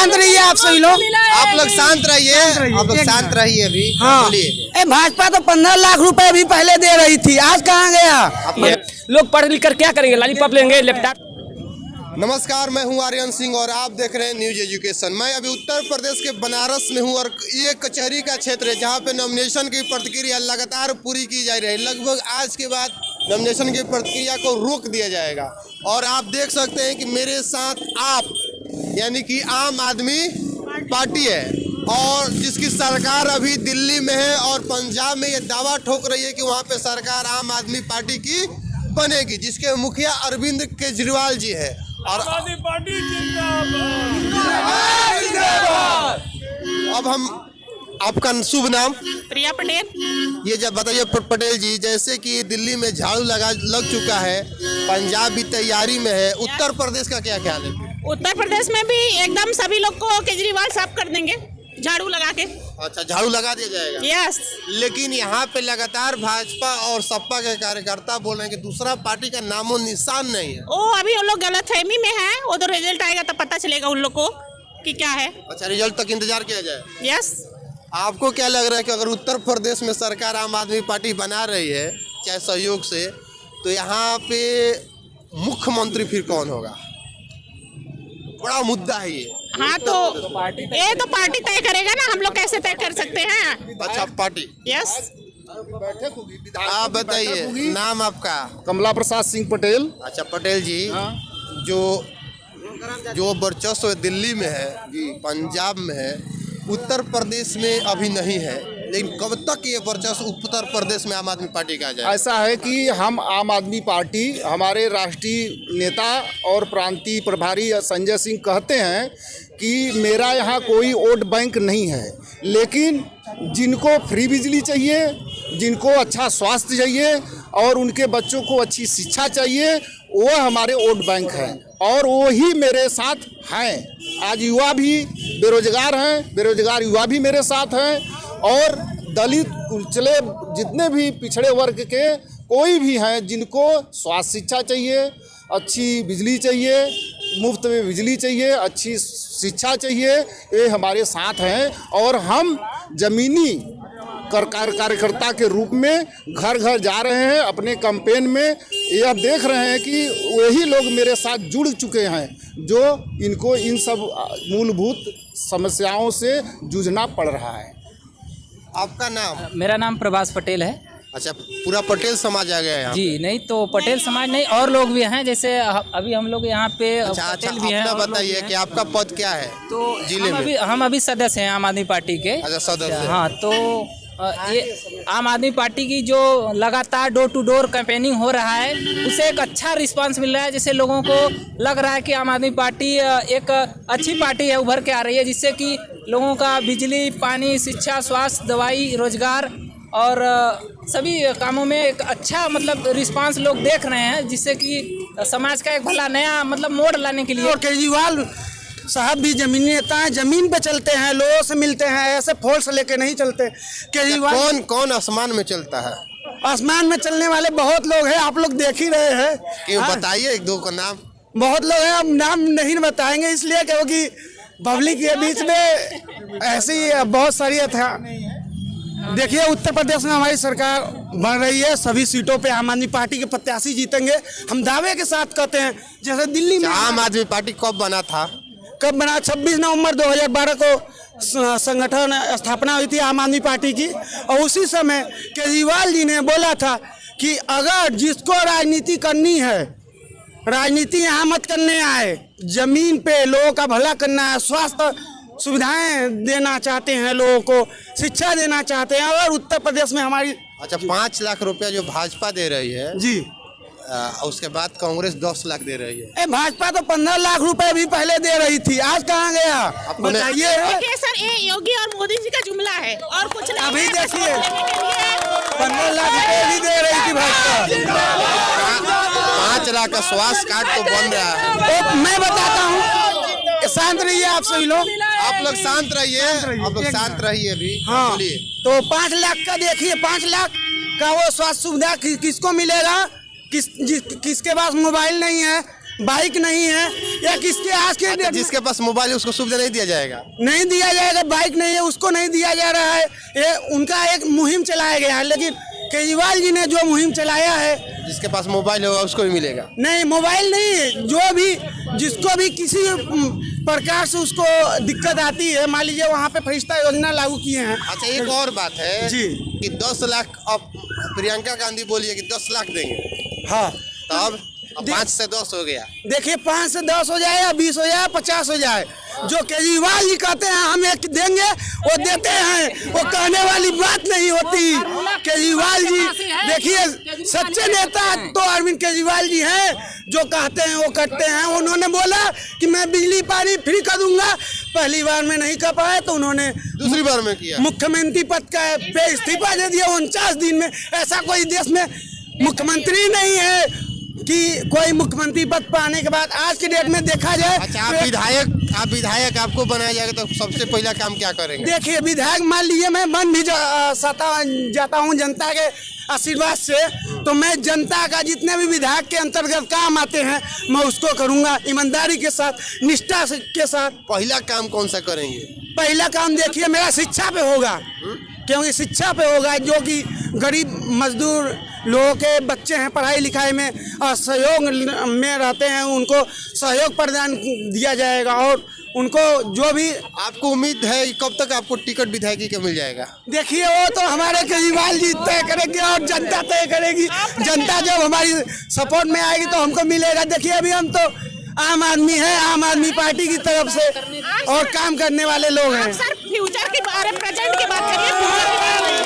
शांत रहिए आप सभी लोग। आप लोग शांत रहिए, आप लोग शांत रहिए अभी। हाँ, बोलिए। भाजपा तो 15 लाख रुपए भी पहले दे रही थी, आज कहाँ गया? लोग पढ़ लिख कर क्या करेंगे? लॉलीपॉप लेंगे, लैपटॉप। नमस्कार, मैं हूं आर्यन सिंह और आप देख रहे हैं न्यूज एजुकेशन। मैं अभी उत्तर प्रदेश के बनारस में हूं और ये कचहरी का क्षेत्र है जहां पे नॉमिनेशन की प्रक्रिया लगातार पूरी की जा रही है। लगभग आज के बाद नॉमिनेशन की प्रक्रिया को रोक दिया जाएगा और आप देख सकते हैं कि मेरे साथ आप यानी कि आम आदमी पार्टी है और जिसकी सरकार अभी दिल्ली में है और पंजाब में ये दावा ठोक रही है कि वहाँ पे सरकार आम आदमी पार्टी की बनेगी, जिसके मुखिया अरविंद केजरीवाल जी है। और आदमी पार्टी अब हम आपका शुभ नाम? प्रिया पटेल। ये जब बताइए पटेल जी, जैसे कि दिल्ली में झाड़ू लग चुका है, पंजाब भी तैयारी में है, उत्तर प्रदेश का क्या ख्याल है? उत्तर प्रदेश में भी एकदम सभी लोग को केजरीवाल साफ कर देंगे झाड़ू लगा के। अच्छा, झाड़ू लगा दिया जाएगा। यस। लेकिन यहाँ पे लगातार भाजपा और सपा के कार्यकर्ता बोल रहे हैं कि दूसरा पार्टी का नामो निशान नहीं है। ओ अभी उन लोग गलतफहमी में है, वो तो रिजल्ट आएगा तब पता चलेगा उन लोग को कि क्या है। अच्छा, रिजल्ट तक इंतजार किया जाए। यस। आपको क्या लग रहा है कि अगर उत्तर प्रदेश में सरकार आम आदमी पार्टी बना रही है चाहे सहयोग से, तो यहाँ पे मुख्यमंत्री फिर कौन होगा? बड़ा मुद्दा है ये। हाँ, तो ये तो पार्टी तय करेगा ना, हम लोग कैसे तय कर सकते हैं? अच्छा, पार्टी। यस। आप बताइए नाम आपका? कमला प्रसाद सिंह पटेल। अच्छा पटेल जी, जो वर्चस्व दिल्ली में है, पंजाब में है, उत्तर प्रदेश में अभी नहीं है, लेकिन कब तक ये वर्चस्व उत्तर प्रदेश में आम आदमी पार्टी का आ जाए? ऐसा है कि हम आम आदमी पार्टी, हमारे राष्ट्रीय नेता और प्रांतीय प्रभारी संजय सिंह कहते हैं कि मेरा यहाँ कोई वोट बैंक नहीं है, लेकिन जिनको फ्री बिजली चाहिए, जिनको अच्छा स्वास्थ्य चाहिए और उनके बच्चों को अच्छी शिक्षा चाहिए, वो हमारे वोट बैंक हैं और वो ही मेरे साथ हैं। आज युवा भी बेरोजगार हैं, बेरोजगार युवा भी मेरे साथ हैं और दलित कुचले जितने भी पिछड़े वर्ग के कोई भी हैं जिनको स्वास्थ्य शिक्षा चाहिए, अच्छी बिजली चाहिए, मुफ्त में बिजली चाहिए, अच्छी शिक्षा चाहिए, ये हमारे साथ हैं। और हम जमीनी कार्यकर्ता के रूप में घर घर जा रहे हैं, अपने कैंपेन में यह देख रहे हैं कि वही लोग मेरे साथ जुड़ चुके हैं जो इनको इन सब मूलभूत समस्याओं से जूझना पड़ रहा है। आपका नाम? मेरा नाम प्रभास पटेल है। अच्छा, पूरा पटेल समाज आ गया यहाँ? जी नहीं, तो पटेल समाज नहीं, और लोग भी हैं, जैसे अभी हम लोग यहाँ पे पटेल भी हैं। बताइए कि आपका पद क्या है तो जिले में? हम अभी सदस्य हैं आम आदमी पार्टी के। अच्छा, सदस्य। हाँ, तो ये आम आदमी पार्टी की जो लगातार डोर टू डोर कैंपेनिंग हो रहा है, उसे एक अच्छा रिस्पांस मिल रहा है, जिससे लोगों को लग रहा है कि आम आदमी पार्टी एक अच्छी पार्टी है, उभर के आ रही है, जिससे कि लोगों का बिजली, पानी, शिक्षा, स्वास्थ्य, दवाई, रोजगार और सभी कामों में एक अच्छा मतलब रिस्पांस लोग देख रहे हैं, जिससे कि समाज का एक भला नया मतलब मोड़ लाने के लिए। और केजरीवाल साहब भी जमीनी नेता हैं, जमीन पे चलते हैं, लोगों से मिलते हैं, ऐसे फोर्स लेके नहीं चलते। केजरीवाल कौन आसमान में चलता है? आसमान में चलने वाले बहुत लोग हैं, आप लोग देख ही रहे हैं। क्यों, बताइए एक दो का नाम। बहुत लोग हैं, अब नाम नहीं बताएंगे इसलिए क्योंकि पब्लिक के बीच में ऐसी बहुत सारी था। देखिए, उत्तर प्रदेश में हमारी सरकार बन रही है, सभी सीटों पे आम आदमी पार्टी के प्रत्याशी जीतेंगे, हम दावे के साथ कहते हैं। जैसे दिल्ली में आम आदमी पार्टी कब बना था? 26 नवंबर 2012 को संगठन स्थापना हुई थी आम आदमी पार्टी की, और उसी समय केजरीवाल जी ने बोला था कि अगर जिसको राजनीति करनी है, राजनीति यहाँ मत करने आए, जमीन पे लोगों का भला करना है, स्वास्थ्य सुविधाएं देना चाहते हैं, लोगों को शिक्षा देना चाहते हैं। और उत्तर प्रदेश में हमारी अच्छा 5 लाख रुपया जो भाजपा दे रही है जी, उसके बाद कांग्रेस 10 लाख दे रही है। भाजपा तो 15 लाख रुपए भी पहले दे रही थी, आज कहाँ गया? बताइए। सर, ये योगी और मोदी जी का जुमला है और कुछ नहीं। अभी देखिए 15 लाख रुपए भी दे रही थी भाजपा। 5 लाख का स्वास्थ्य कार्ड तो बन रहा है। मैं बताता हूँ, शांत रहिए आप सभी लोग। आप लोग शांत रहिए, आप लोग शांत रहिए अभी। हाँ, बोलिए। तो 5 लाख का देखिए, 5 लाख का वो स्वास्थ्य सुविधा किसको मिलेगा? किसके पास मोबाइल नहीं है, बाइक नहीं है या किसके आज के डेट में जिसके पास मोबाइल है उसको सुविधा नहीं दिया जाएगा? नहीं दिया जाएगा। बाइक नहीं है उसको नहीं दिया जा रहा है। ये उनका एक मुहिम चलाया गया है, लेकिन केजरीवाल जी ने जो मुहिम चलाया है, जिसके पास मोबाइल होगा उसको भी मिलेगा? नहीं, मोबाइल नहीं, जो भी जिसको भी किसी प्रकार से उसको दिक्कत आती है, मान लीजिए वहाँ पे फरिश्ता योजना लागू किए हैं। अच्छा, एक और बात है जी कि 10 लाख अब प्रियंका गांधी बोलिए कि 10 लाख देंगे, हाँ, तब 5 से 10 हो गया। देखिए 5 से 10 हो जाए या 20 हो जाए 50 हो जाए, जो केजरीवाल जी कहते हैं हम एक देंगे वो देते हैं, वो कहने वाली बात नहीं होती। केजरीवाल जी देखिए सच्चे नेता तो अरविंद केजरीवाल जी हैं, जो कहते हैं वो करते हैं। उन्होंने बोला कि मैं बिजली पानी फ्री कर दूंगा, पहली बार में नहीं कर पाए तो उन्होंने दूसरी बार में किया, मुख्यमंत्री पद का पे इस्तीफा दे दिया 49 दिन में। ऐसा कोई देश में मुख्यमंत्री नहीं है कि कोई मुख्यमंत्री पद पाने के बाद आज की डेट में देखा जाए। अच्छा, आप विधायक आपको बनाया जाएगा तो सबसे पहला काम क्या करेंगे? देखिए विधायक मान लीजिए मैं बन भी जाता हूँ जनता के आशीर्वाद से, तो मैं जनता का जितने भी विधायक के अंतर्गत काम आते हैं मैं उसको करूँगा ईमानदारी के साथ, निष्ठा के साथ। पहला काम कौन सा करेंगे? पहला काम देखिए मेरा शिक्षा पे होगा, क्योंकि शिक्षा पे होगा, जो कि गरीब मजदूर लोगों के बच्चे हैं पढ़ाई लिखाई में और सहयोग में रहते हैं, उनको सहयोग प्रदान दिया जाएगा। और उनको जो भी आपको उम्मीद है कि कब तक आपको टिकट विधायकी का मिल जाएगा? देखिए वो तो हमारे केजरीवाल जी तय करेंगे और जनता तय करेगी। जनता जब हमारी सपोर्ट में आएगी तो हमको मिलेगा। देखिए अभी हम तो आम आदमी है, आम आदमी पार्टी की तरफ से और काम करने वाले लोग हैं। सर फ्यूचर के बारे में, प्रेजेंट की बात करिए, फ्यूचर के बारे में।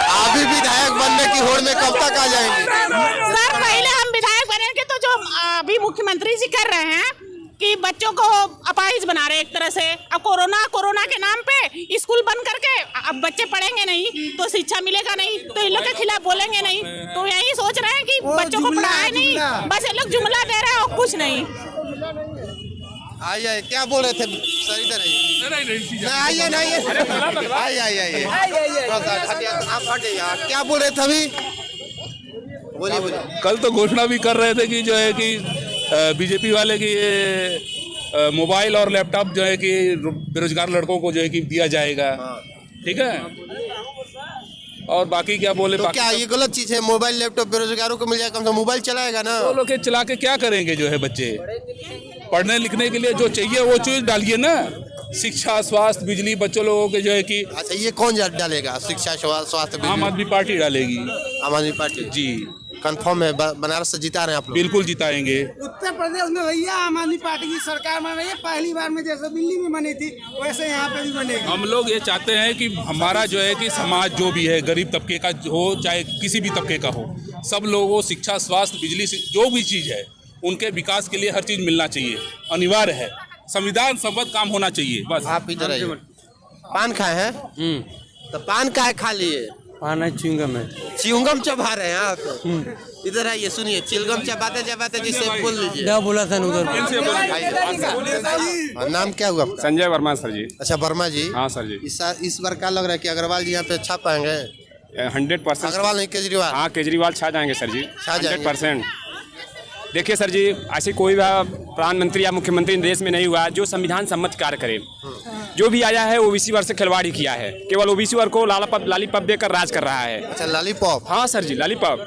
आप भी विधायक बनने की होड़ में कब तक आ जाएंगे? सर पहले हम विधायक बनेंगे तो जो अभी मुख्यमंत्री जी कर रहे हैं कि बच्चों को अपाहिज बना रहे हैं एक तरह से। अब कोरोना के नाम पे स्कूल बंद करके अब बच्चे पढ़ेंगे नहीं तो शिक्षा मिलेगा नहीं, तो इन लोग के खिलाफ बोलेंगे नहीं। तो यही सोच रहे हैं कि बच्चों को पढ़ाए नहीं, बस ये लोग जुमला दे रहे हैं और कुछ नहीं। आइए, क्या बोल रहे थे सर? इधर आइए, आप हटिए। क्या बोल रहे थे अभी? बोलिए। कल तो घोषणा भी कर रहे थे कि जो है कि बीजेपी वाले की ये मोबाइल और लैपटॉप जो है कि बेरोजगार लड़कों को जो है कि दिया जाएगा, ठीक है। और बाकी क्या बोले? तो क्या ये गलत चीज है? मोबाइल लैपटॉप बेरोजगारों को मिल जाएगा, कम से मोबाइल चलाएगा ना। वो लोग चला के क्या करेंगे? जो है बच्चे पढ़ने लिखने के लिए जो चाहिए वो चीज डालिए ना, शिक्षा स्वास्थ्य बिजली बच्चों लोगों के जो है कि। अच्छा, ये कौन डालेगा? शिक्षा स्वास्थ्य? आम आदमी पार्टी डालेगी। आम आदमी पार्टी जी कंफर्म है? बनारस से जिता रहे हैं आप लोग? बिल्कुल जिताएंगे। उत्तर प्रदेश में भैया आम आदमी पार्टी की सरकार बन रही है, पहली बार में जैसे दिल्ली में बनी थी वैसे यहाँ पे भी बनेगी। हम लोग ये चाहते हैं कि हमारा जो है कि समाज जो भी है गरीब तबके का हो चाहे किसी भी तबके का हो, सब लोगों को शिक्षा स्वास्थ्य बिजली जो भी चीज़ है उनके विकास के लिए हर चीज़ मिलना चाहिए, अनिवार्य है। संविधान सम्मत काम होना चाहिए बस। आप इधर आइए। पान खाए हैं? तो पान का खा लिए? पान च्युइंगम है। च्युइंगम चबा रहे हैं आप? इधर आइए, सुनिए। च्युइंगम चबाते जिससे बोल लीजिए। क्या बोला था उधर? नाम क्या हुआ आपका? संजय वर्मा सर जी। अच्छा, वर्मा जी। हाँ सर जी। इस बार क्या लग रहा है कि अग्रवाल जी यहाँ पे छा पाएंगे? 100%। अग्रवाल नहीं, केजरीवाल। हाँ केजरीवाल छा जाएंगे सर जी, छा जाएंगे। 100%। देखिए सर जी, ऐसे कोई भी प्रधानमंत्री या मुख्यमंत्री देश में नहीं हुआ जो संविधान सम्मत कार्य करे। जो भी आया है ओबीसी वर्ग से खिलवाड़ ही किया है, केवल ओबीसी वर्ग को लालीपॉप देकर राज कर रहा है। अच्छा, लॉलीपॉप? हाँ सर जी, लॉलीपॉप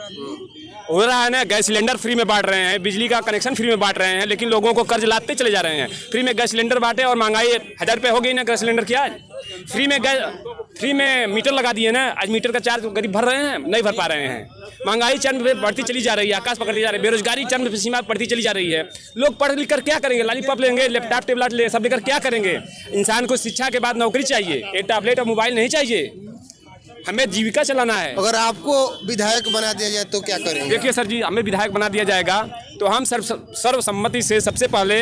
हो रहा है ना। गैस सिलेंडर फ्री में बांट रहे हैं, बिजली का कनेक्शन फ्री में बांट रहे हैं, लेकिन लोगों को कर्ज लाते चले जा रहे हैं। फ्री में गैस सिलेंडर बांटे और महंगाई 1000 रुपये हो गई ना गैस सिलेंडर की। आज फ्री में मीटर लगा दिए ना, आज मीटर का चार्ज गरीब भर रहे हैं, नहीं भर पा रहे हैं। महंगाई चरम पे बढ़ती चली जा रही है, आकाश पकड़ती जा रही है। बेरोजगारी चरम सीमा बढ़ती चली जा रही है। लोग पढ़ लिख कर क्या करेंगे? लॉलीपॉप लेंगे, लैपटॉप टेबलेट ले सब लेकर क्या करेंगे? इंसान को शिक्षा के बाद नौकरी चाहिए, एक टैबलेट और मोबाइल नहीं चाहिए। हमें जीविका चलाना है। अगर आपको विधायक बना दिया जाए तो क्या करेंगे? देखिए सर जी, हमें विधायक बना दिया जाएगा तो हम सर्वसम्मति से सबसे पहले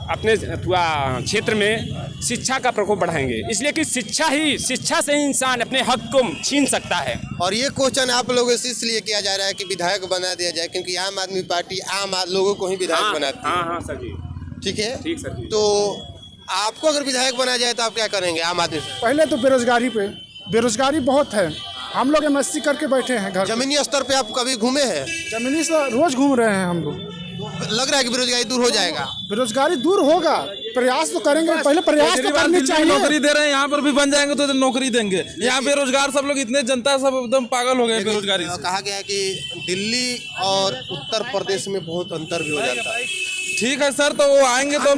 अपने क्षेत्र में शिक्षा का प्रकोप बढ़ाएंगे, इसलिए कि शिक्षा से इंसान अपने हक को छीन सकता है। और ये क्वेश्चन आप लोगों से इसलिए किया जा रहा है कि विधायक बना दिया जाए, क्योंकि आम आदमी पार्टी लोगों को ही विधायक बनाती है। हाँ सर जी, ठीक है। ठीक सर जी। तो आपको अगर विधायक बना जाए तो आप क्या करेंगे आम आदमी से? पहले तो बेरोजगारी बहुत है। हम लोग MSc करके बैठे हैं घर। जमीनी स्तर पे आप कभी घूमे हैं? जमीनी स्तर रोज घूम रहे हैं हम लोग। लग रहा है कि बेरोजगारी दूर हो जाएगा? बेरोजगारी दूर होगा, प्रयास तो करेंगे, पहले प्रयास तो करनी चाहिए। नौकरी दे रहे हैं, यहाँ पर भी बन जाएंगे तो नौकरी देंगे। यहाँ बेरोजगार सब लोग, इतने जनता सब एकदम पागल हो गए बेरोजगारी से। कहा गया है कि दिल्ली और उत्तर प्रदेश में बहुत अंतर भी हो जाता है। ठीक है सर, तो वो आएंगे तो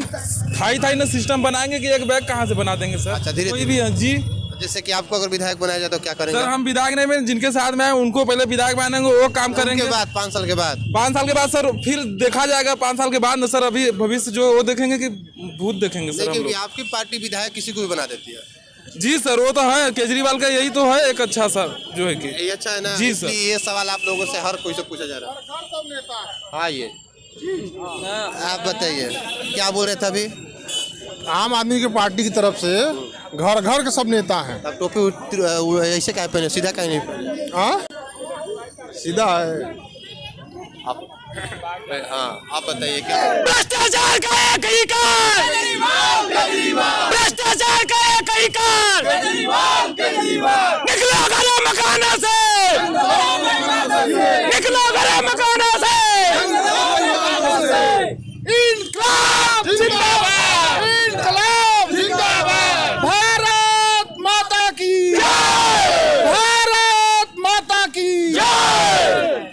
थाई ना सिस्टम बनाएंगे कि एक बैग कहाँ से बना देंगे सर। अच्छा, धीरे कोई भी है जी। जैसे कि आपको अगर विधायक बनाया जाए तो क्या करेंगे? सर हम विधायक नहीं बने, जिनके साथ में आए उनको पहले विधायक बनाएंगे, वो काम करेंगे। के बाद 5 साल के बाद 5 साल के बाद सर फिर देखा जाएगा 5 साल के बाद ना सर। अभी भविष्य जो वो देखेंगे कि भूत देखेंगे सर। क्योंकि आपकी पार्टी विधायक किसी को भी बना देती है। जी सर, वो तो है, केजरीवाल का यही तो है एक अच्छा सर जो है कि ये अच्छा है ना। जी सर। ये सवाल आप लोगों से हर कोई से पूछा जा रहा है। हाँ, ये आप बताइए क्या बोल रहे थे अभी? आम आदमी की पार्टी की तरफ से घर घर के सब नेता हैं। अब टोपी ऐसे क्या पहने, सीधा कहीं नहीं पहने? हाँ, सीधा है। हाँ, आप बताइए क्या? भ्रष्टाचार का एक ही कार, भ्रष्टाचार का एक ही कार, निकलो घरों मकानों से, निकलो घरों मकानों से। इनकलाब जिंदाबाद, इनकलाब जिंदाबाद। भारत माता की जय, भारत माता की जय।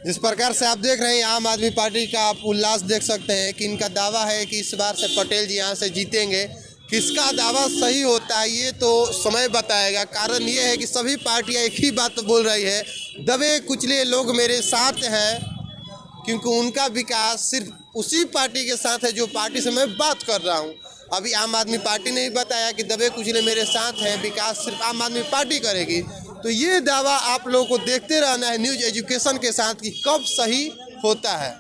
जिस प्रकार से आप देख रहे हैं आम आदमी पार्टी का आप उल्लास देख सकते हैं कि इनका दावा है कि इस बार से पटेल जी यहाँ से जीतेंगे। किसका दावा सही होता है ये तो समय बताएगा। कारण ये है कि सभी पार्टियां एक ही बात बोल रही है, दबे कुचले लोग मेरे साथ हैं, क्योंकि उनका विकास सिर्फ उसी पार्टी के साथ है जो पार्टी से मैं बात कर रहा हूँ। अभी आम आदमी पार्टी ने भी बताया कि दबे कुचले मेरे साथ हैं, विकास सिर्फ आम आदमी पार्टी करेगी। तो ये दावा आप लोगों को देखते रहना है न्यूज़ एजुकेशन के साथ कि कब सही होता है।